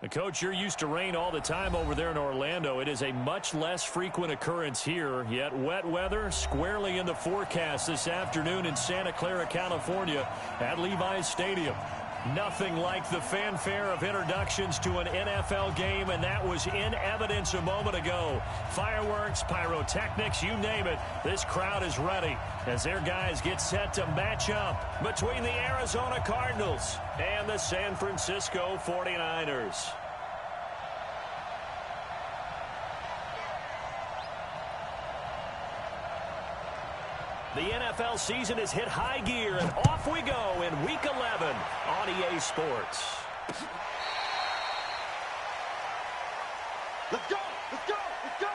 Coach, you're used to rain all the time over there in Orlando. It is a much less frequent occurrence here, yet wet weather squarely in the forecast this afternoon in Santa Clara, California at Levi's Stadium. Nothing like the fanfare of introductions to an NFL game, and that was in evidence a moment ago. Fireworks, pyrotechnics, you name it. This crowd is ready as their guys get set to match up between the Arizona Cardinals and the San Francisco 49ers. The NFL season has hit high gear, and off we go in Week 11 on EA Sports. Let's go! Let's go! Let's go!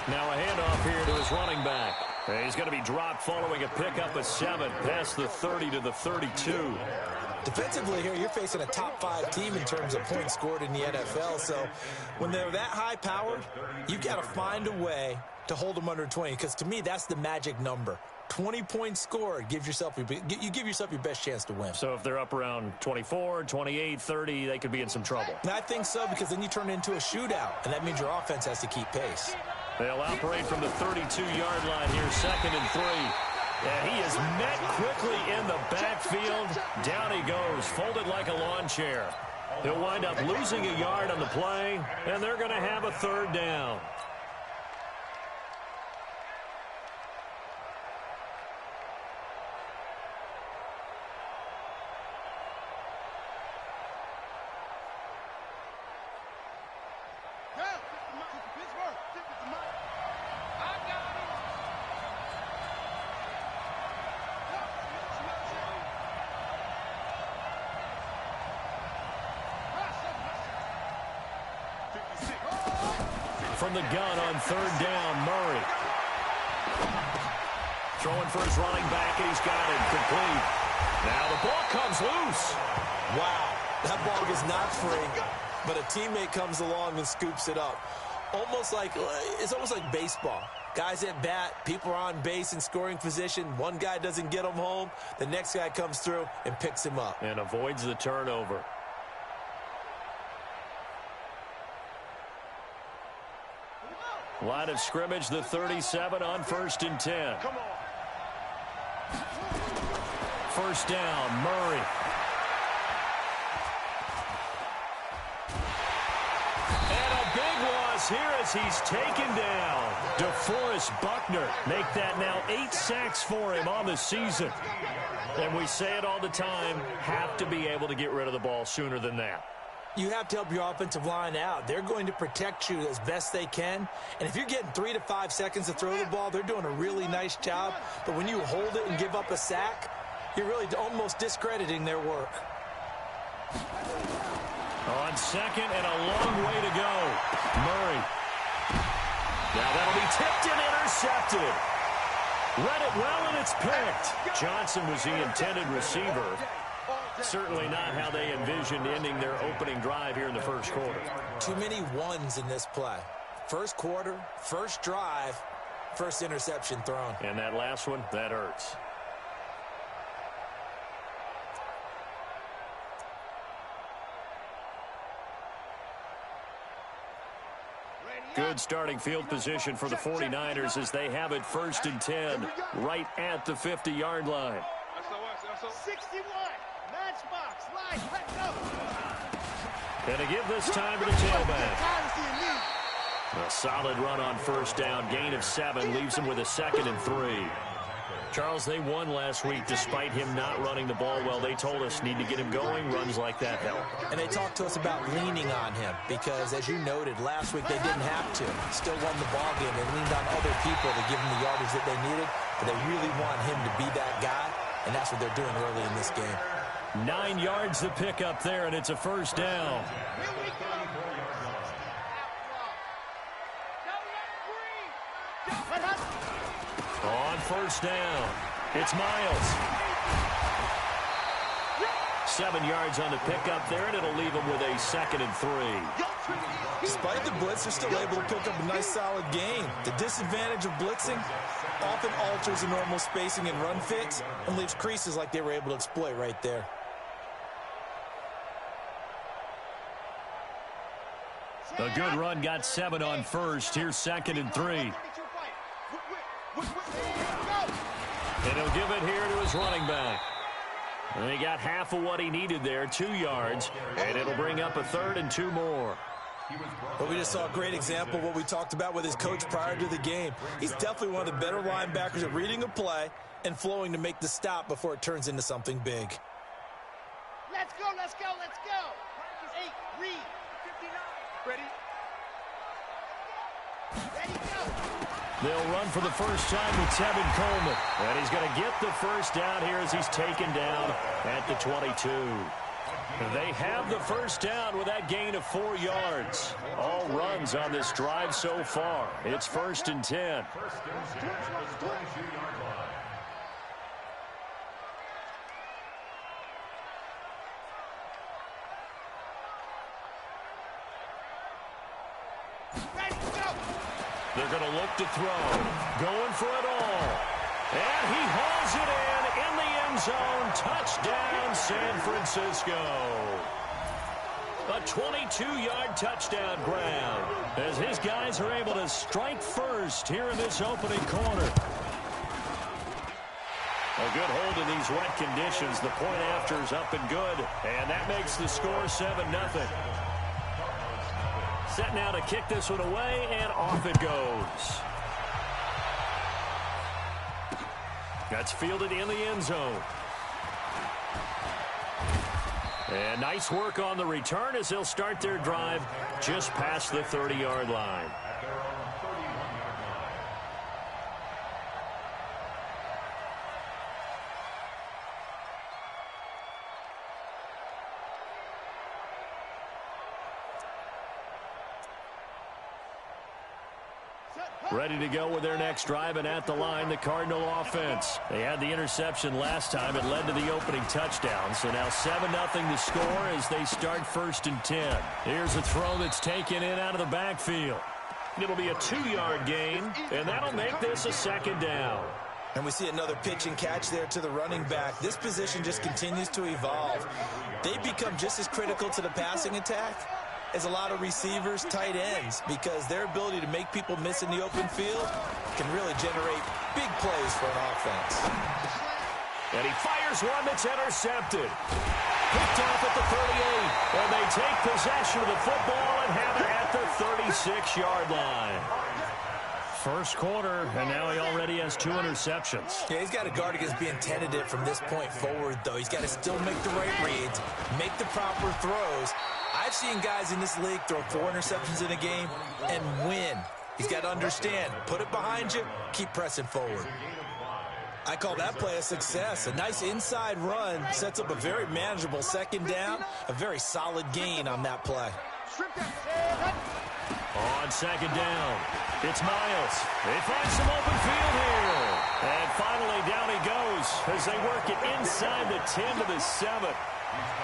Now a handoff here to his running back. He's going to be dropped following a pickup of 7 past the 30 to the 32. Defensively here, you're facing a top-5 team in terms of points scored in the NFL. So when they're that high-powered, you've got to find a way to hold them under 20. Because to me, that's the magic number. 20 points scored, you give yourself your best chance to win. So if they're up around 24, 28, 30, they could be in some trouble. And I think so, because then you turn it into a shootout, and that means your offense has to keep pace. They'll operate from the 32-yard line here, 2nd and 3. And he is met quickly in the backfield. Down he goes, folded like a lawn chair. He'll wind up losing a yard on the play, and they're going to have a 3rd down. From the gun on 3rd down, Murray. Throwing for his running back, and he's got it complete. Now the ball comes loose. Wow, that ball is not free, but a teammate comes along and scoops it up. It's almost like baseball. Guys at bat, people are on base in scoring position. One guy doesn't get him home. The next guy comes through and picks him up. And avoids the turnover. Line of scrimmage, the 37 on 1st and 10. Come on. 1st down, Murray. And a big loss here as he's taken down. DeForest Buckner make that now 8 sacks for him on the season. And we say it all the time, have to be able to get rid of the ball sooner than that. You have to help your offensive line out. They're going to protect you as best they can. And if you're getting 3 to 5 seconds to throw the ball, they're doing a really nice job. But when you hold it and give up a sack, you're really almost discrediting their work. On 2nd and a long way to go. Murray. Now that'll be tipped and intercepted. Read it well, and it's picked. Johnson was the intended receiver. Certainly not how they envisioned ending their opening drive here in the 1st quarter. Too many ones in this play. 1st quarter, 1st drive, 1st interception thrown. And that last one, that hurts. Good starting field position for the 49ers as they have it 1st and 10 right at the 50-yard line. 61. Matchbox, line, let's go. And to give this time to the tailback. A solid run on 1st down. Gain of 7 leaves him with a 2nd and 3. Charles, they won last week despite him not running the ball well. They told us need to get him going. Runs like that help. And they talked to us about leaning on him because, as you noted, last week they didn't have to. Still won the ball game. They leaned on other people to give them the yardage that they needed. But they really want him to be that guy, and that's what they're doing early in this game. 9 yards to pick up there, and it's a 1st down. first down. It's Miles. 7 yards on the pickup there, and it'll leave him with a 2nd and 3. Despite the blitz, they're still able to pick up a nice solid gain. The disadvantage of blitzing often alters the normal spacing and run fits and leaves creases like they were able to exploit right there. A good run got 7 on first. Here's 2nd and 3. And he'll give it here to his running back. And he got half of what he needed there, 2 yards, and it'll bring up a 3rd and 2 more. But we just saw a great example of what we talked about with his coach prior to the game. He's definitely one of the better linebackers at reading a play and flowing to make the stop before it turns into something big. Let's go, let's go, let's go. 8, read. 59. Ready? Ready, go. They'll run for the first time with Tevin Coleman. And he's going to get the first down here as he's taken down at the 22. They have the first down with that gain of 4 yards. All runs on this drive so far. It's 1st and 10. They're going to look to throw. Going for it all. And he hauls it in the end zone. Touchdown, San Francisco. A 22-yard touchdown grab as his guys are able to strike first here in this opening quarter. A good hold in these wet conditions. The point after is up and good. And that makes the score 7-0. Set now to kick this one away, and off it goes. That's fielded in the end zone. And nice work on the return as they'll start their drive just past the 30-yard line. Ready to go with their next drive, and at the line, the Cardinal offense. They had the interception last time. It led to the opening touchdown. So now 7-0 the score as they start 1st and 10. Here's a throw that's taken in out of the backfield. It'll be a 2-yard gain, and that'll make this a 2nd down. And we see another pitch and catch there to the running back. This position just continues to evolve. They become just as critical to the passing attack as a lot of receivers, tight ends, because their ability to make people miss in the open field can really generate big plays for an offense. And he fires one that's intercepted. Picked off at the 38, and they take possession of the football and have it at the 36-yard line. First quarter, and now he already has 2 interceptions. Yeah, he's got to guard against being tentative from this point forward, though. He's got to still make the right reads, make the proper throws. I've seen guys in this league throw 4 interceptions in a game and win. He's got to understand, put it behind you, keep pressing forward. I call that play a success. A nice inside run sets up a very manageable 2nd down, a very solid gain on that play. On 2nd down, it's Miles. They find some open field here. And finally down he goes as they work it inside the 10 to the 7.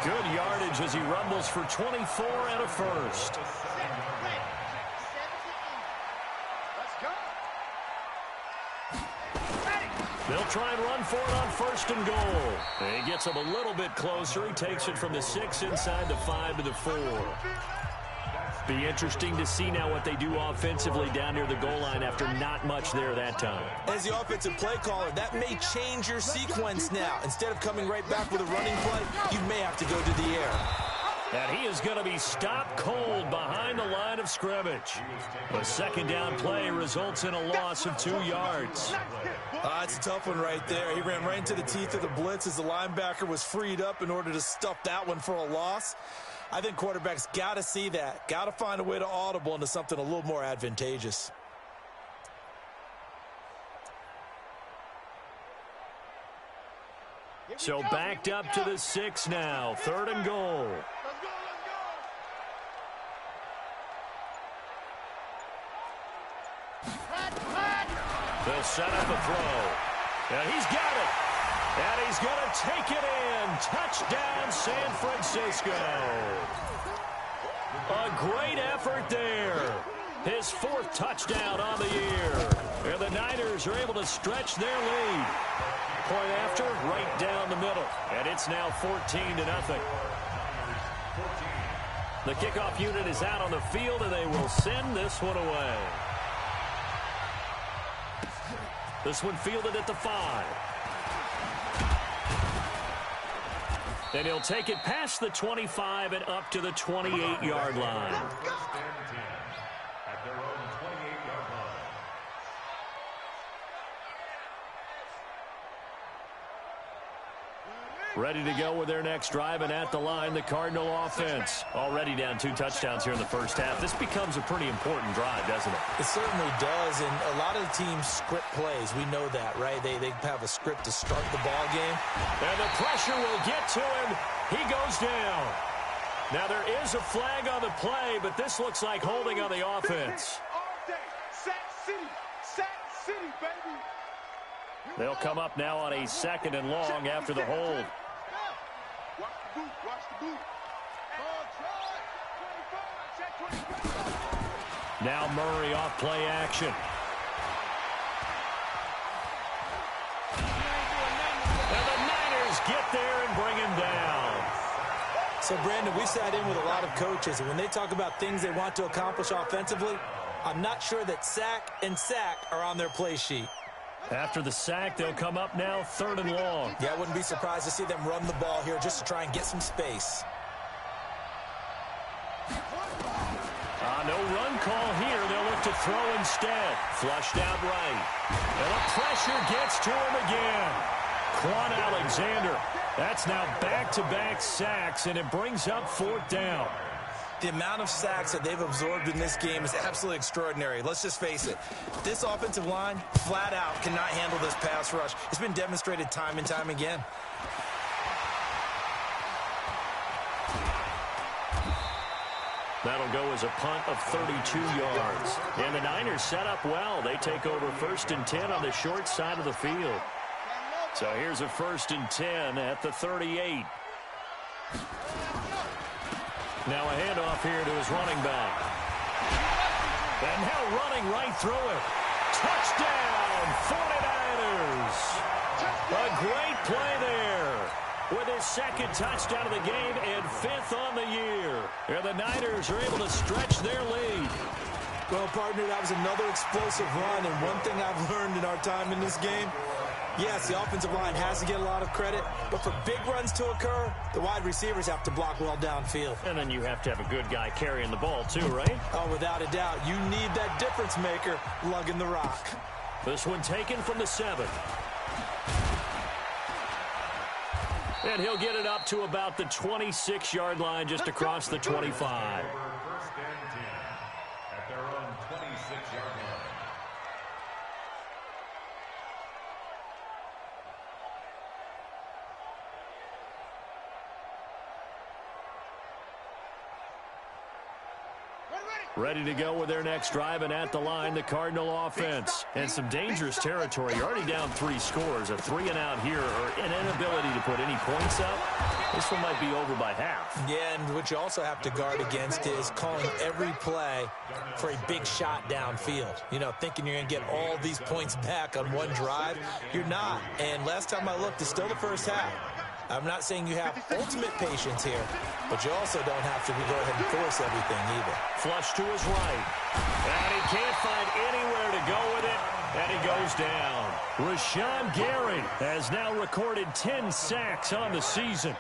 Good yardage as he rumbles for 24 and a first. They'll try and run for it on 1st and goal. He gets him a little bit closer. He takes it from the 6 inside the 5 to the 4. Be interesting to see now what they do offensively down near the goal line after not much there that time. As the offensive play caller, that may change your sequence now. Instead of coming right back with a running play, you may have to go to the air. And he is going to be stopped cold behind the line of scrimmage. A 2nd down play results in a loss of 2 yards. It's a tough one right there. He ran right into the teeth of the blitz as the linebacker was freed up in order to stuff that one for a loss. I think quarterbacks got to see that. Got to find a way to audible into something a little more advantageous. So backed up to the 6 now. 3rd and goal. They'll set up a throw. And he's got it. And he's going to take it in. Touchdown, San Francisco. A great effort there. His 4th touchdown on the year. And the Niners are able to stretch their lead. Point after, right down the middle. And it's now 14-0. The kickoff unit is out on the field, and they will send this one away. This one fielded at the 5. And he'll take it past the 25 and up to the 28-yard line. Ready to go with their next drive, and at the line, the Cardinal offense. Already down 2 touchdowns here in the first half. This becomes a pretty important drive, doesn't it? It certainly does, and a lot of the teams script plays. We know that, right? They have a script to start the ball game. And the pressure will get to him. He goes down. Now, there is a flag on the play, but this looks like holding on the offense. They'll come up now on a 2nd and long after the hold. Now Murray off play action. And the Niners get there and bring him down. So, Brandon, we sat in with a lot of coaches, and when they talk about things they want to accomplish offensively, I'm not sure that sack and sack are on their play sheet. After the sack, they'll come up now 3rd and long. Yeah, I wouldn't be surprised to see them run the ball here just to try and get some space. No run call here. They'll look to throw instead. Flushed out right. And the pressure gets to him again. Quan Alexander. That's now back-to-back sacks, and it brings up 4th down. The amount of sacks that they've absorbed in this game is absolutely extraordinary. Let's just face it. This offensive line, flat out, cannot handle this pass rush. It's been demonstrated time and time again. That'll go as a punt of 32 yards. And the Niners set up well. They take over 1st and 10 on the short side of the field. So here's a 1st and 10 at the 38. Now a handoff here to his running back. And now running right through it. Touchdown, 49ers. A great play there. With his 2nd touchdown of the game and 5th on the year. And the Niners are able to stretch their lead. Well, partner, that was another explosive run. And one thing I've learned in our time in this game, yes, the offensive line has to get a lot of credit, but for big runs to occur, the wide receivers have to block well downfield. And then you have to have a good guy carrying the ball too, right? Oh, without a doubt. You need that difference maker lugging the rock. This one taken from the 7. And he'll get it up to about the 26-yard line just across the 25. Ready to go with their next drive, and at the line, the Cardinal offense. And some dangerous territory. You're already down 3 scores. A 3-and-out here, or an inability to put any points up. This one might be over by half. Yeah, and what you also have to guard against is calling every play for a big shot downfield. You know, thinking you're going to get all these points back on one drive. You're not. And last time I looked, it's still the first half. I'm not saying you have ultimate patience here, but you also don't have to go ahead and force everything either. Flush to his right. And he can't find anywhere to go with it, and he goes down. Rashawn Gary has now recorded 10 sacks on the season.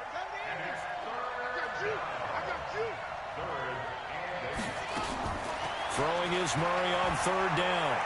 Throwing is Murray on 3rd down.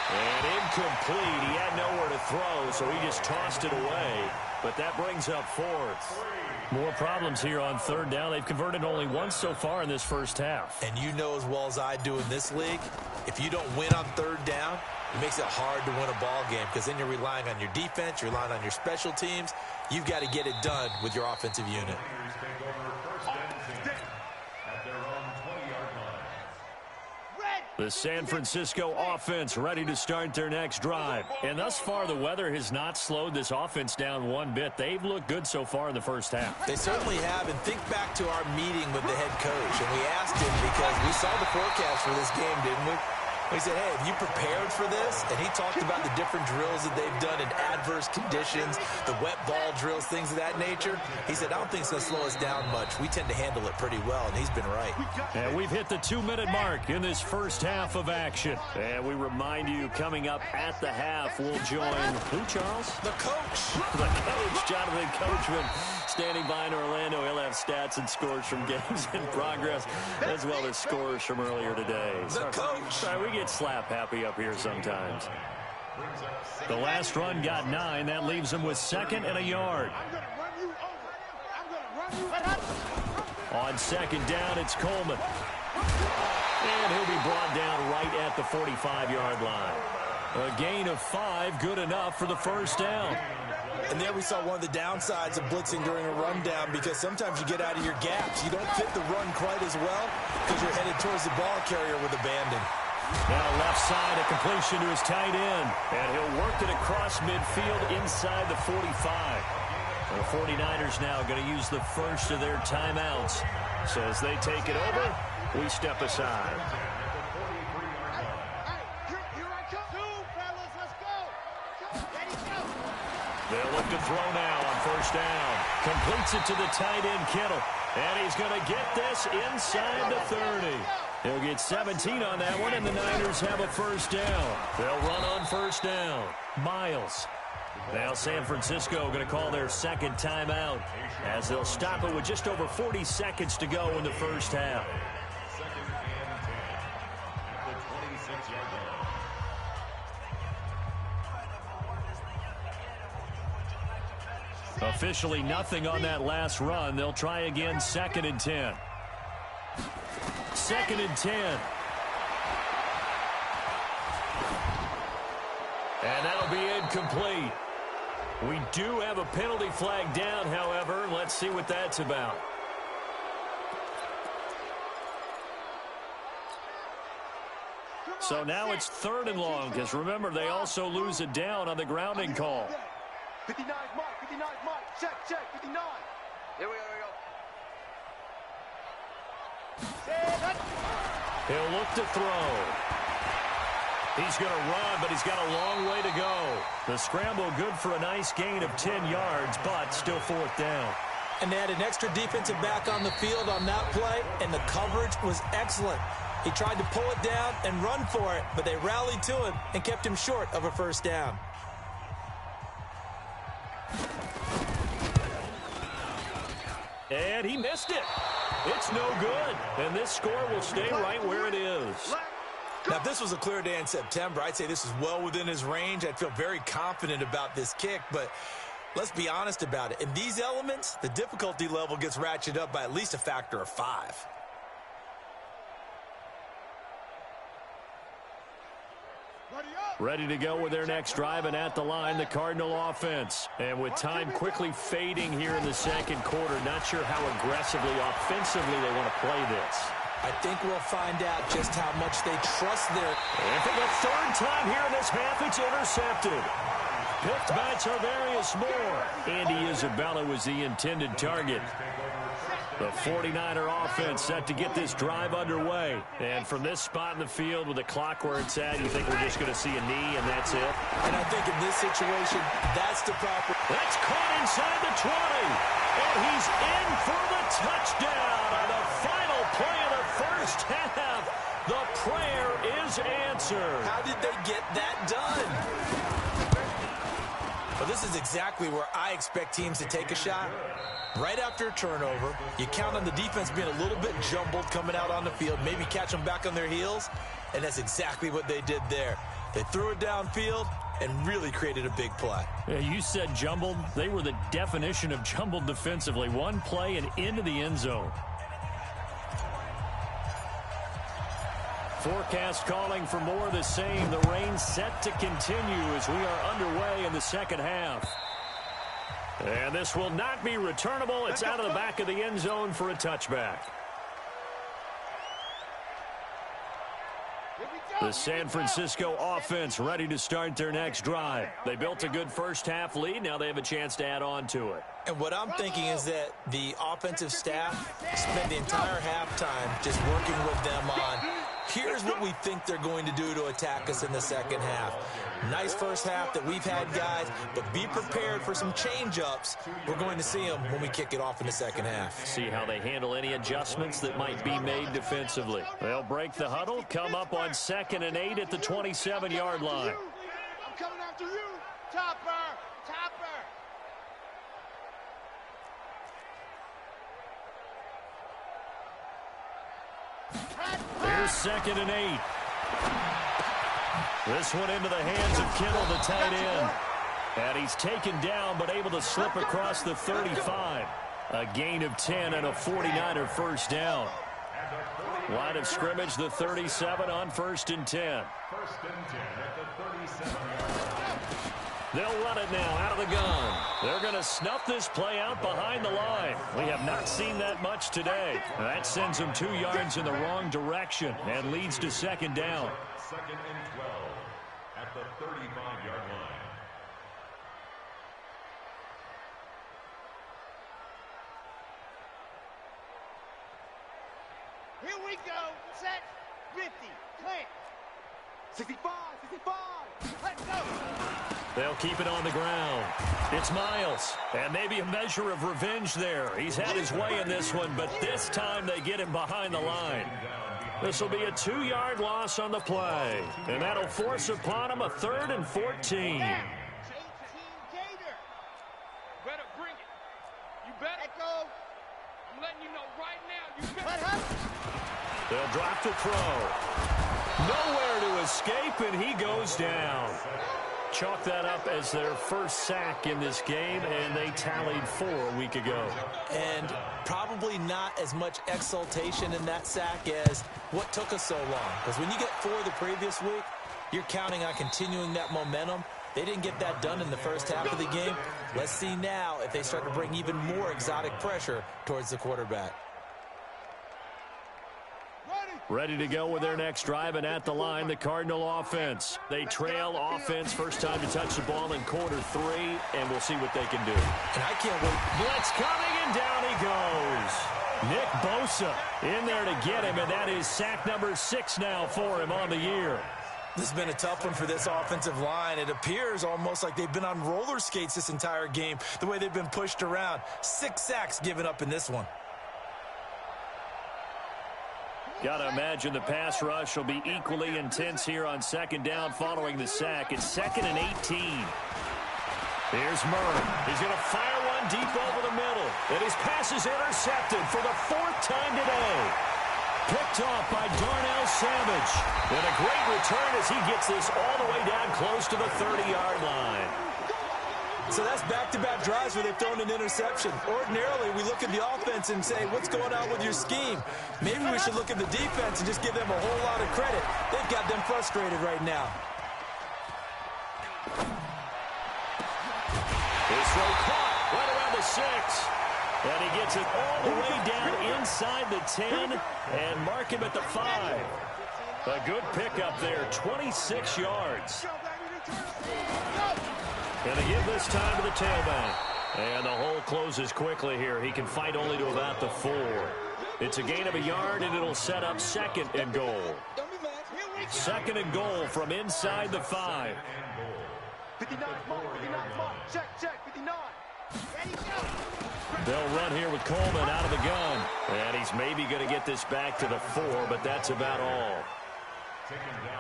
And incomplete. He had nowhere to throw, so he just tossed it away. But that brings up 4th. More problems here on 3rd down. They've converted only once so far in this first half. And you know as well as I do in this league, if you don't win on 3rd down, it makes it hard to win a ball game because then you're relying on your defense, you're relying on your special teams. You've got to get it done with your offensive unit. Red The San Francisco offense ready to start their next drive. And thus far, the weather has not slowed this offense down one bit. They've looked good so far in the first half. They certainly have. And think back to our meeting with the head coach. And we asked him because we saw the forecast for this game, didn't we? We said, hey, have you prepared for this? And he talked about the different drills that they've done in adverse conditions, the wet ball drills, things of that nature. He said, I don't think it's going to slow us down much. We tend to handle it pretty well, and he's been right. And we've hit the 2-minute mark in this first half of action. And we remind you, coming up at the half, we'll join who, Charles? The coach. The coach, Jonathan Coachman, standing by in Orlando. He'll have stats and scores from games in progress, as well as scores from earlier today. The coach. Sorry, we get slap happy up here sometimes. The last run got 9. That leaves him with 2nd and a yard. On 2nd down, it's Coleman. And he'll be brought down right at the 45-yard line. A gain of 5, good enough for the first down. And there we saw one of the downsides of blitzing during a rundown, because sometimes you get out of your gaps. You don't fit the run quite as well because you're headed towards the ball carrier with abandon. Now left side, a completion to his tight end. And he'll work it across midfield inside the 45. The 49ers now going to use the first of their timeouts. So as they take it over, we step aside. They'll look to throw now on first down. Completes it to the tight end, Kittle. And he's going to get this inside the 30. He'll get 17 on that one, and the Niners have a first down. They'll run on first down. Miles. Now San Francisco going to call their second timeout as they'll stop it with just over 40 seconds to go in the first half. Officially nothing on that last run. They'll try again, 2nd and 10. 2nd and 10. And that'll be incomplete. We do have a penalty flag down, however. Let's see what that's about. So now it's 3rd and long, because remember, they also lose a down on the grounding call. 59 mark, 59 mark, check, 59. Here we go, He'll look to throw. He's going to run, but he's got a long way to go. The scramble good for a nice gain of 10 yards, but still 4th down. And they had an extra defensive back on the field on that play, and the coverage was excellent. He tried to pull it down and run for it, but they rallied to him and kept him short of a first down. And he missed it. It's no good. And this score will stay right where it is. Now, if this was a clear day in September, I'd say this is well within his range. I'd feel very confident about this kick, but let's be honest about it. In these elements, the difficulty level gets ratcheted up by at least a factor of 5. Ready to go with their next drive, and at the line, the Cardinal offense. And with time quickly fading here in the second quarter, not sure how aggressively, offensively they want to play this. I think we'll find out just how much they trust their... And for the 3rd time here in this half, it's intercepted. Picked by Tarvarius Moore. Andy Isabella was the intended target. The 49er offense set to get this drive underway. And from this spot in the field with the clock where it's at, you think we're just going to see a knee and that's it? And I think in this situation, that's the proper... That's caught inside the 20. And he's in for the touchdown on the final play of the first half. The prayer is answered. How did they get that done? Well, this is exactly where I expect teams to take a shot. Right after a turnover, you count on the defense being a little bit jumbled coming out on the field, maybe catch them back on their heels, and that's exactly what they did there. They threw it downfield and really created a big play. Yeah, you said jumbled. They were the definition of jumbled defensively. One play and into the end zone. Forecast calling for more of the same. The rain set to continue as we are underway in the second half. And this will not be returnable. It's out of the back of the end zone for a touchback. Here we The San Francisco offense ready to start their next drive. They built a good first-half lead. Now they have a chance to add on to it. And what I'm thinking is that the offensive staff spent the entire halftime just working with them on, here's what we think they're going to do to attack us in the second half. Nice first half that we've had, guys, but be prepared for some change-ups. We're going to see them when we kick it off in the second half. See how they handle any adjustments that might be made defensively. They'll break the huddle, come up on 2nd and 8 at the 27-yard line. I'm coming after you. Topper, topper. Here's 2nd and 8. This one into the hands of Kittle, the tight end. And he's taken down, but able to slip across the 35. A gain of 10 and a 49er first down. Line of scrimmage, the 37 on 1st and 10. They'll run it now out of the gun. They're going to snuff this play out behind the line. We have not seen that much today. That sends them 2 yards in the wrong direction and leads to 2nd down. 2nd and 12 at the 35-yard line. Here we go. Set. 50. Plant. 65. 65. Let's go. They'll keep it on the ground. It's Miles. And maybe a measure of revenge there. He's had his way in this one, but this time they get him behind the line. This will be a 2-yard loss on the play. And that'll force upon him a 3rd and 14. 18 Gator. Better bring it. You better. Echo. I'm letting you know right now. You Let better. her. They'll drop to throw. Nowhere to escape, and he goes down. Chalk that up as their first sack in this game, and they tallied 4 a week ago. And probably not as much exultation in that sack as what took us so long. Because when you get 4 the previous week, you're counting on continuing that momentum. They didn't get that done in the first half of the game. Let's see now if they start to bring even more exotic pressure towards the quarterback. Ready to go with their next drive, and at the line, the Cardinal offense. They trail offense, first time to touch the ball in quarter 3, and we'll see what they can do. And I can't wait. Blitz coming, and down he goes. Nick Bosa in there to get him, and that is sack number 6 now for him on the year. This has been a tough one for this offensive line. It appears almost like they've been on roller skates this entire game, the way they've been pushed around. 6 sacks given up in this one. Got to imagine the pass rush will be equally intense here on 2nd down following the sack. It's 2nd and 18. Here's Murray. He's going to fire one deep over the middle. And his pass is intercepted for the 4th time today. Picked off by Darnell Savage. And a great return as he gets this all the way down close to the 30-yard line. So that's back-to-back drives where they've thrown an interception. Ordinarily, we look at the offense and say, what's going on with your scheme? Maybe we should look at the defense and just give them a whole lot of credit. They've got them frustrated right now. His throw caught right around the 6. And he gets it all the way down inside the 10 and mark him at the 5. A good pickup there, 26 yards. Going to give this time to the tailback. And the hole closes quickly here. He can fight only to about the 4. It's a gain of a yard, and it'll set up 2nd and goal. 2nd and goal from inside the 5. 59 mark, 59 mark. Check, 59. Ready, go. They'll run here with Coleman out of the gun. And he's maybe going to get this back to the 4, but that's about all.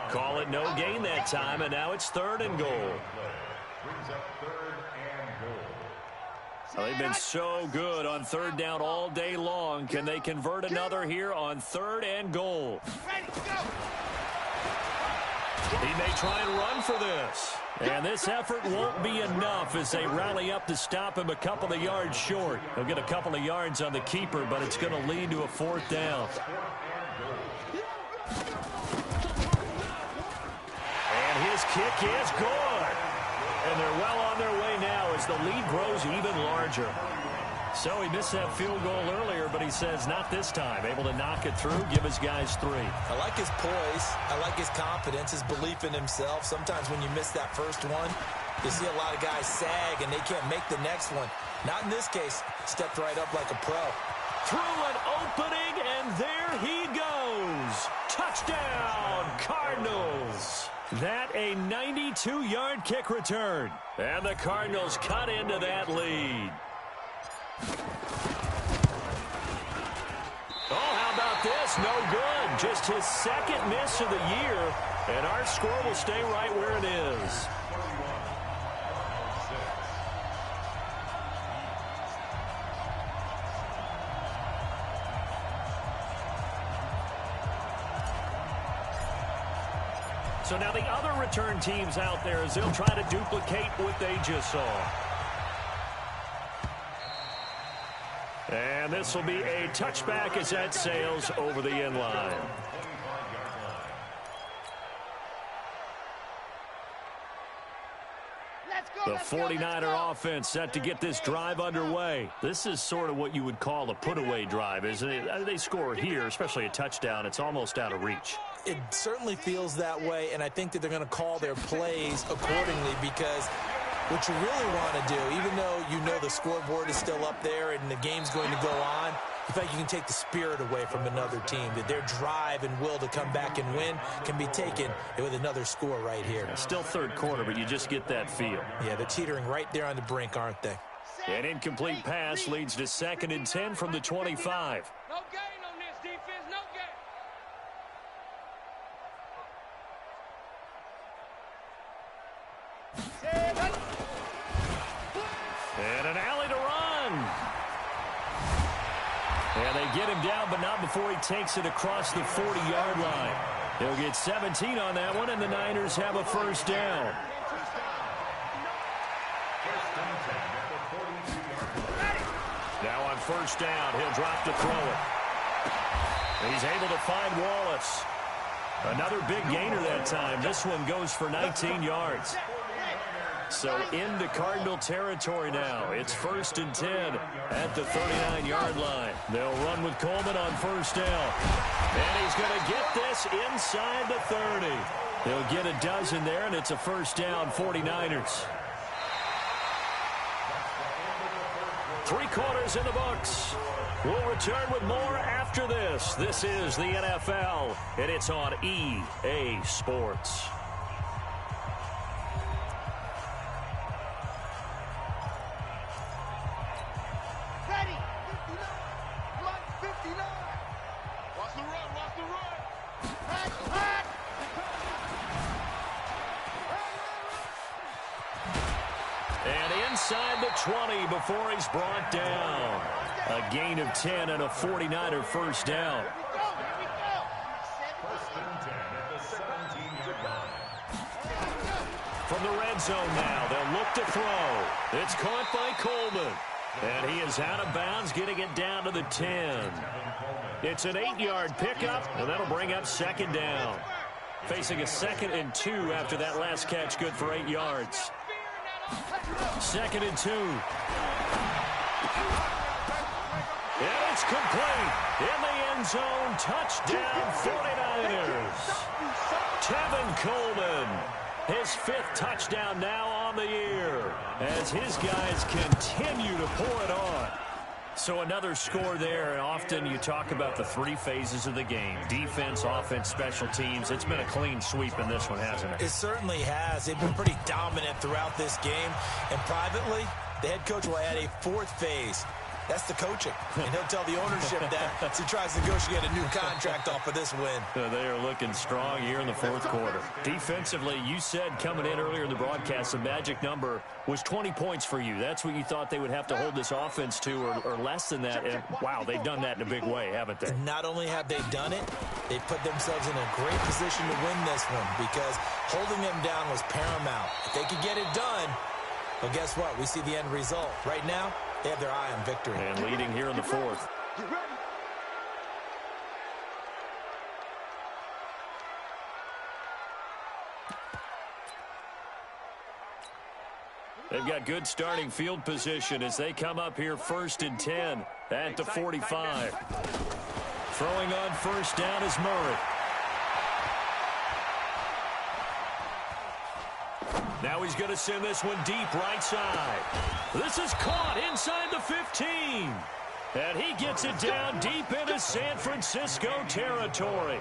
Call it no gain that time, and now it's 3rd and goal. Brings up 3rd and goal. They've been so good on 3rd down all day long. Can they convert another here on 3rd and goal? Ready, go. He may try and run for this. And this effort won't be enough as they rally up to stop him a couple of yards short. He'll get a couple of yards on the keeper, but it's going to lead to a 4th down. And his kick is good. And they're well on their way now as the lead grows even larger. So he missed that field goal earlier, but he says not this time. Able to knock it through, give his guys 3. I like his poise. I like his confidence, his belief in himself. Sometimes when you miss that first one, you see a lot of guys sag and they can't make the next one. Not in this case. Stepped right up like a pro. Through an opening, and there he goes. Touchdown, Cardinals. That a 92-yard kick return. And the Cardinals cut into that lead. Oh, how about this? No good. Just his second miss of the year. And our score will stay right where it is. So now the other return teams out there as they'll try to duplicate what they just saw. And this will be a touchback as that sails over the end line. The 49er offense set to get this drive underway. This is sort of what you would call a put-away drive, isn't it? They score here, especially a touchdown. It's almost out of reach. It certainly feels that way, and I think that they're going to call their plays accordingly because what you really want to do, even though you know the scoreboard is still up there and the game's going to go on, you feel like you can take the spirit away from another team, that their drive and will to come back and win can be taken with another score right here. Still third quarter, but you just get that feel. Yeah, they're teetering right there on the brink, aren't they? An incomplete pass leads to 2nd and 10 from the 25. No gain on this defense, no gain. And an alley to run. And they get him down, but not before he takes it across the 40-yard line. He'll get 17 on that one, and the Niners have a first down. Now on first down, he'll drop to throw it. He's able to find Wallace. Another big gainer that time. This one goes for 19 yards. So into Cardinal territory now. It's 1st and 10 at the 39-yard line. They'll run with Coleman on first down. And he's going to get this inside the 30. They'll get a dozen there, and it's a first down, 49ers. 3 quarters in the books. We'll return with more after this. This is the NFL, and it's on EA Sports. Ready. 59. Watch the run, watch the run. Back. And inside the 20 before he's brought down. A gain of 10 and a 49er first down. Here we go. First and 10 at the 17-yard line. From the red zone now, they'll look to throw. It's caught by Coleman. And he is out of bounds, getting it down to the 10. It's an 8-yard pickup, and that'll bring up 2nd down. Facing a 2nd and 2 after that last catch, good for 8 yards. 2nd and 2. And it's complete. In the end zone, touchdown 49ers. Tevin Coleman, his 5th touchdown now on the year as his guys continue to pour it on. So another score there, and often you talk about the 3 phases of the game. Defense, offense, special teams. It's been a clean sweep in this one, hasn't it? It certainly has. They've been pretty dominant throughout this game. And privately, the head coach will add a 4th phase. That's the coaching. And he'll tell the ownership that as he tries to negotiate a new contract off of this win. They are looking strong here in the 4th quarter. Defensively, you said coming in earlier in the broadcast, the magic number was 20 points for you. That's what you thought they would have to hold this offense to, or less than that. And, wow, they've done that in a big way, haven't they? Not only have they done it, they put themselves in a great position to win this one because holding them down was paramount. If they could get it done, well, guess what? We see the end result. Right now, they have their eye on victory. And leading here in the 4th. Get ready. They've got good starting field position as they come up here 1st and 10 at the 45. Throwing on first down is Murray. Now he's going to send this one deep right side. This is caught inside the 15. And he gets it down deep into San Francisco territory.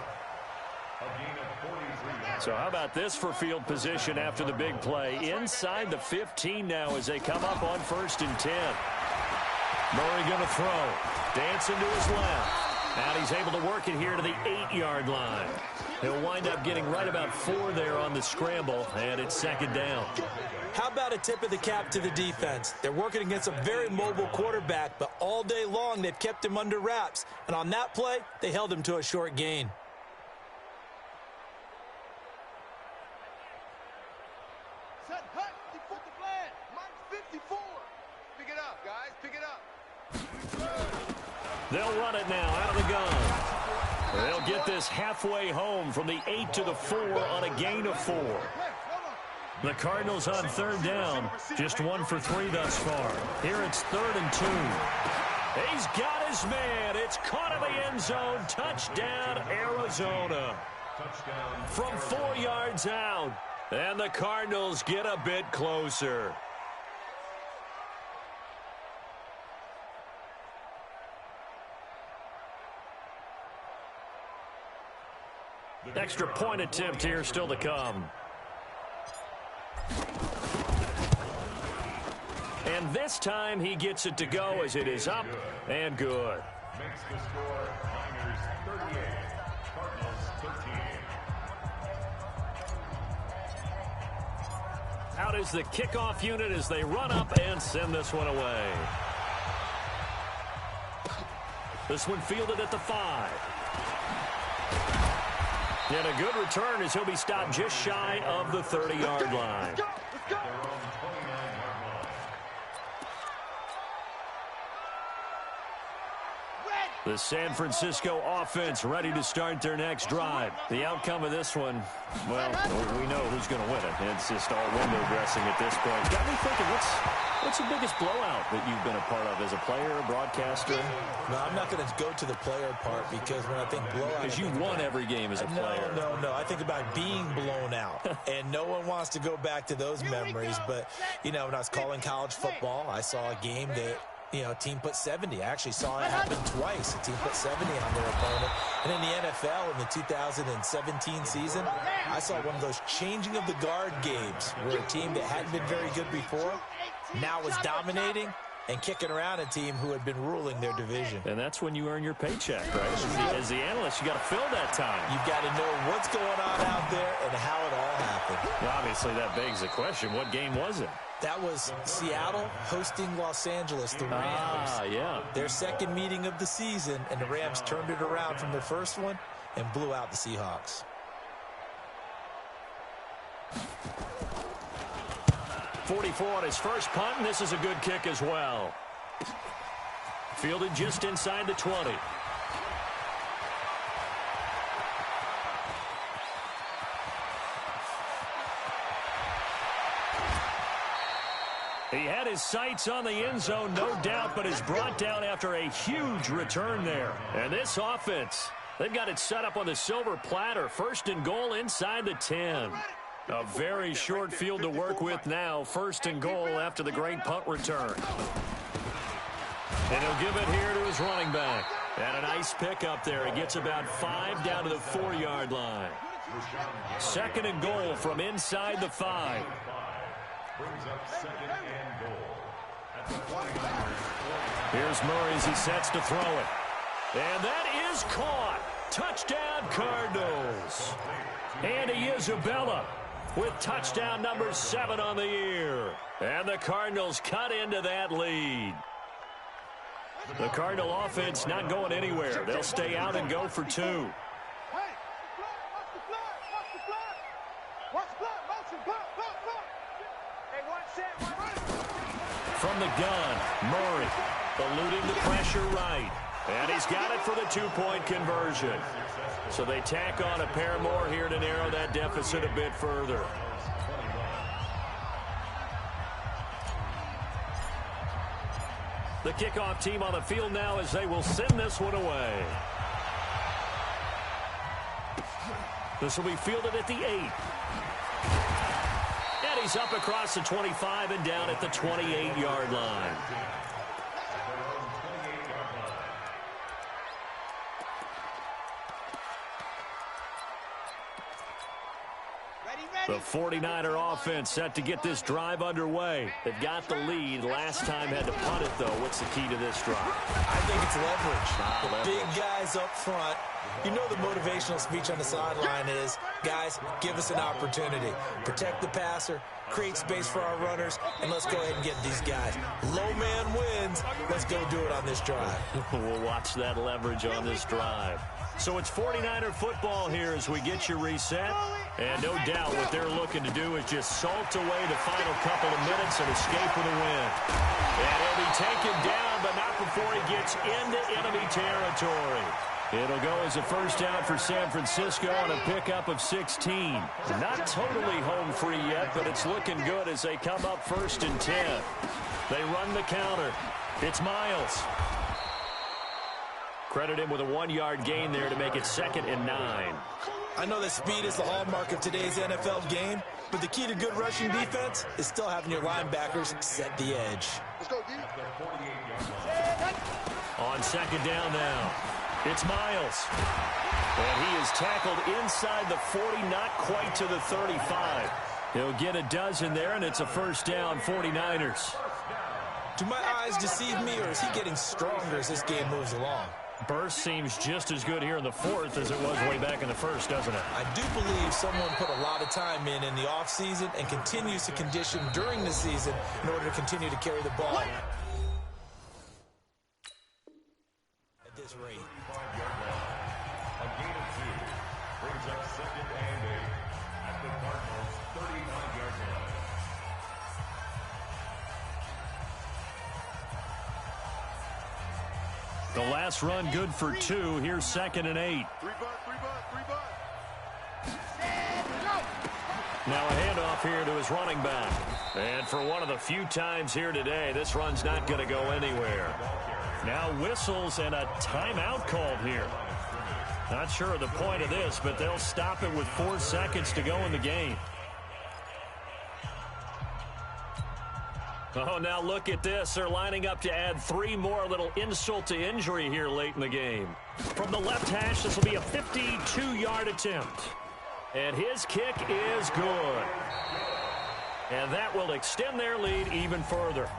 So how about this for field position after the big play? Inside the 15 now as they come up on 1st and 10. Murray going to throw. Dancing to his left. And he's able to work it here to the 8-yard line. He'll wind up getting right about 4 there on the scramble, and it's 2nd down. How about a tip of the cap to the defense? They're working against a very mobile quarterback, but all day long they've kept him under wraps. And on that play, they held him to a short gain. Set hut, defensive flag, minus 54. Pick it up, guys, pick it up. They'll run it now out of the gun. They'll get this halfway home from the 8 to the 4 on a gain of 4. The Cardinals on 3rd down, just 1 for 3 thus far. Here it's 3rd and 2. He's got his man. It's caught in the end zone. Touchdown, Arizona. From 4 yards out. And the Cardinals get a bit closer. Extra point attempt here still to come. And this time he gets it to go as it is up and good. Makes the score Niners 38, Cardinals 13. Out is the kickoff unit as they run up and send this one away. This one fielded at the 5. And a good return as he'll be stopped just shy of the 30-yard line. Let's go. The San Francisco offense ready to start their next drive. The outcome of this one, well, we know who's going to win it. It's just all window dressing at this point. Got me thinking, what's the biggest blowout that you've been a part of as a player, a broadcaster? No, I'm not going to go to the player part because when I think blowout... Because you won every game as a player. No. I think about being blown out. And no one wants to go back to those memories. But, you know, when I was calling college football, I saw a game that... You know, a team put 70. I actually saw it happen twice. A team put 70 on their opponent. And in the NFL in the 2017 season, I saw one of those changing of the guard games where a team that hadn't been very good before now was dominating and kicking around a team who had been ruling their division. And that's when you earn your paycheck, right? As the analyst, you got to fill that time. You've got to know what's going on out there and how it all happened. Well, obviously, that begs the question, what game was it? That was Seattle hosting Los Angeles, the Rams. Yeah. Their second meeting of the season, and the Rams turned it around from their first one and blew out the Seahawks. .44 on his first punt, and this is a good kick as well. Fielded just inside the 20. He had his sights on the end zone, no doubt, but is brought down after a huge return there. And this offense, they've got it set up on the silver platter. 1st and goal inside the 10. A very short field to work with now. 1st and goal after the great punt return. And he'll give it here to his running back. And a nice pick up there. He gets about 5 down to the 4-yard line. 2nd and goal from inside the 5. Brings up 2nd and goal at the 49ers. Here's Murray as he sets to throw it. And that is caught. Touchdown, Cardinals. Andy Isabella with touchdown number 7 on the year. And the Cardinals cut into that lead. The Cardinal offense not going anywhere. They'll stay out and go for 2. Hey, watch the block. Watch the block. Motion, block. Hey, watch that. From the gun, Murray eluding the pressure right. And he's got it for the 2-point conversion. So they tack on a pair more here to narrow that deficit a bit further. The kickoff team on the field now as they will send this one away. This will be fielded at the 8. And he's up across the 25 and down at the 28-yard line. The 49er offense set to get this drive underway. They've got the lead. Last time had to punt it, though. What's the key to this drive? I think it's leverage. The Leverage. big guys up front. You know the motivational speech on the sideline is, guys, give us an opportunity. Protect the passer, create space for our runners, and let's go ahead and get these guys. Low man wins. Let's go do it on this drive. We'll watch that leverage on this drive. So it's 49er football here as we get you reset. And no doubt what they're looking to do is just salt away the final couple of minutes and escape with a win. And he'll be taken down, but not before he gets into enemy territory. It'll go as a first down for San Francisco on a pickup of 16. Not totally home free yet, but it's looking good as they come up 1st and 10. They run the counter. It's Miles. Credit him with a 1-yard gain there to make it 2nd and 9. I know that speed is the hallmark of today's NFL game, but the key to good rushing defense is still having your linebackers set the edge. Let's go, D. On 2nd down now, it's Miles. And he is tackled inside the 40, not quite to the 35. He'll get a dozen there, and it's a first down, 49ers. Do my eyes deceive me, or is he getting stronger as this game moves along? Burst seems just as good here in the 4th as it was way back in the 1st, doesn't it? I do believe someone put a lot of time in the offseason and continues to condition during the season in order to continue to carry the ball at this rate. A gain of 2 brings up 2nd and 8 at the Cardinals' 39-yard line. The last run good for 2. Here's 2nd and 8. 3 butt. Now a handoff here to his running back. And for one of the few times here today, this run's not going to go anywhere. Now whistles and a timeout called here. Not sure of the point of this, but they'll stop it with 4 seconds to go in the game. Oh, now look at this. They're lining up to add 3 more, a little insult to injury here late in the game. From the left hash, this will be a 52-yard attempt. And his kick is good. And that will extend their lead even further.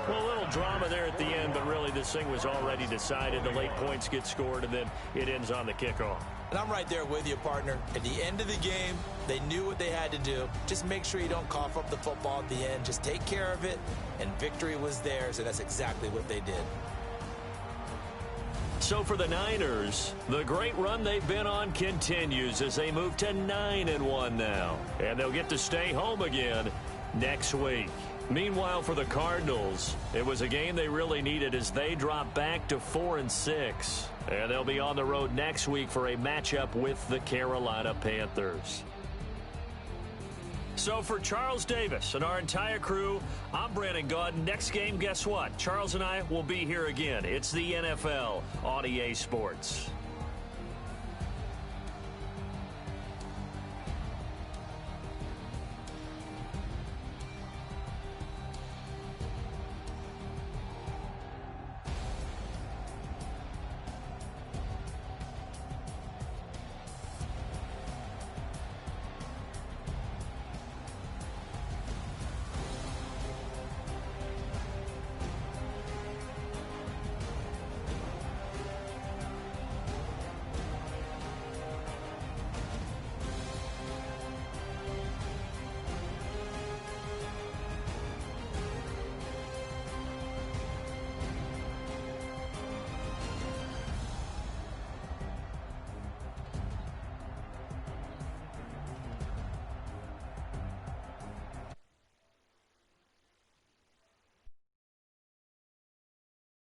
Well, a little drama there at the end, but really this thing was already decided. The late points get scored, and then it ends on the kickoff. And I'm right there with you, partner. At the end of the game, they knew what they had to do. Just make sure you don't cough up the football at the end. Just take care of it, and victory was theirs, and that's exactly what they did. So for the Niners, the great run they've been on continues as they move to 9-1 now. And they'll get to stay home again next week. Meanwhile, for the Cardinals, it was a game they really needed as they drop back to 4-6. And they'll be on the road next week for a matchup with the Carolina Panthers. So for Charles Davis and our entire crew, I'm Brandon Gaudin. Next game, guess what? Charles and I will be here again. It's the NFL on EA Sports.